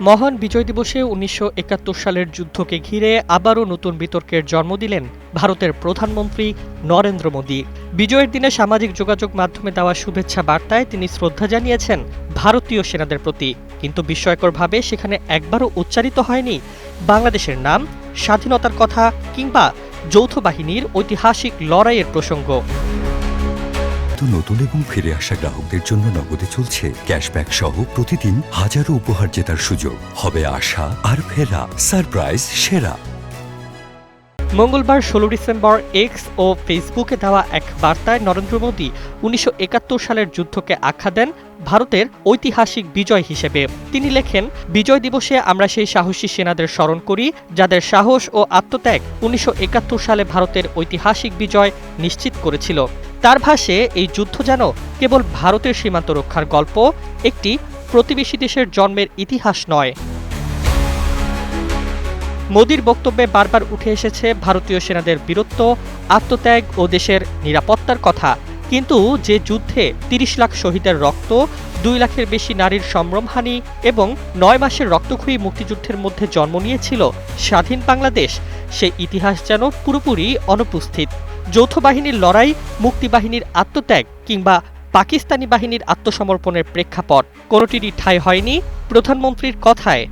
মহান বিজয় দিবসে ১৯৭১ সালের যুদ্ধকে ঘিরে আবারও নতুন বিতর্কের জন্ম দিলেন ভারতের প্রধানমন্ত্রী নরেন্দ্র মোদী। বিজয়ের দিনে সামাজিক যোগাযোগ মাধ্যমে দেওয়া শুভেচ্ছা বার্তায় তিনি শ্রদ্ধা জানিয়েছেন ভারতীয় সেনাদের প্রতি, কিন্তু বিস্ময়করভাবে সেখানে একবারও উচ্চারিত হয়নি বাংলাদেশের নাম, স্বাধীনতার কথা কিংবা যৌথ বাহিনীর ঐতিহাসিক লড়াইয়ের প্রসঙ্গ। নতুন এবং ফিরে আসা গ্রাহকদের জন্য নগদে চলছে ক্যাশব্যাক সহ প্রতিদিন হাজারো উপহার জেতার সুযোগ। হবে আশা আর ফেরা, সারপ্রাইজ সেরা। মঙ্গলবার ১৬ ডিসেম্বর এক্স ও ফেসবুকে দেওয়া এক বার্তায় নরেন্দ্র মোদী ১৯৭১ সালের যুদ্ধকে আখ্যা দেন ভারতের ঐতিহাসিক বিজয় হিসেবে। তিনি লেখেন, বিজয় দিবসে আমরা সেই সাহসী সেনাদের স্মরণ করি যাদের সাহস ও আত্মত্যাগ ১৯৭১ সালে ভারতের ঐতিহাসিক বিজয় নিশ্চিত করেছিল। তার ভাষে এই যুদ্ধ যেন কেবল ভারতের সীমান্ত রক্ষার গল্প, একটি প্রতিবেশী দেশের জন্মের ইতিহাস নয়। মোদির বক্তব্যে বারবার উঠে এসেছে ভারতীয় সেনাদের বীরত্ব, আত্মত্যাগ ও দেশের নিরাপত্তার কথা, কিন্তু যে যুদ্ধে ৩০ লাখ শহীদের রক্ত, ২ লাখের বেশি নারীর সম্ভ্রমহানি এবং ৯ মাসের রক্তক্ষয়ী মুক্তিযুদ্ধের মধ্যে জন্ম নিয়েছিল স্বাধীন বাংলাদেশ, সেই ইতিহাস যেন পুরোপুরি অনুপস্থিত। যৌথ বাহিনীর লড়াই, মুক্তিবাহিনীর আত্মত্যাগ কিংবা পাকিস্তানি বাহিনীর আত্মসমর্পণের প্রেক্ষাপট কোনোটিরই ঠাঁই হয়নি প্রধানমন্ত্রীর কথায়।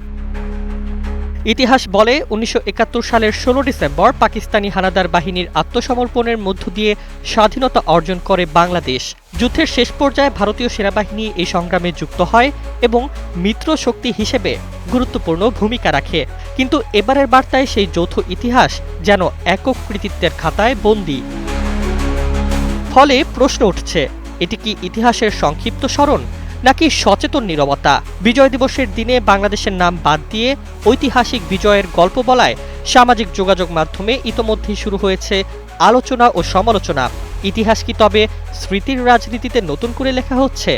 ইতিহাস বলে ১৯৭১ সালের ১৬ ডিসেম্বর পাকিস্তানি হানাদার বাহিনীর আত্মসমর্পণের মধ্য দিয়ে স্বাধীনতা অর্জন করে বাংলাদেশ। যুদ্ধের শেষ পর্যায়ে ভারতীয় সেনাবাহিনী এই সংগ্রামে যুক্ত হয় এবং মিত্র শক্তি হিসেবে গুরুত্বপূর্ণ ভূমিকা রাখে, কিন্তু এবারের বার্তায় সেই যৌথ ইতিহাস যেন একক কৃতিত্বের খাতায় বন্দী। ফলে প্রশ্ন উঠছে, এটি কি ইতিহাসের সংক্ষিপ্ত স্মরণ নাকি সচেতন নীরবতা? বিজয় দিবসের দিনে বাংলাদেশের নাম বাদ দিয়ে ঐতিহাসিক বিজয়ের গল্প বলায় সামাজিক যোগাযোগ মাধ্যমে ইতোমধ্যেই শুরু হয়েছে আলোচনা ও সমালোচনা। ইতিহাস কি তবে স্মৃতির রাজনীতিতে নতুন করে লেখা হচ্ছে?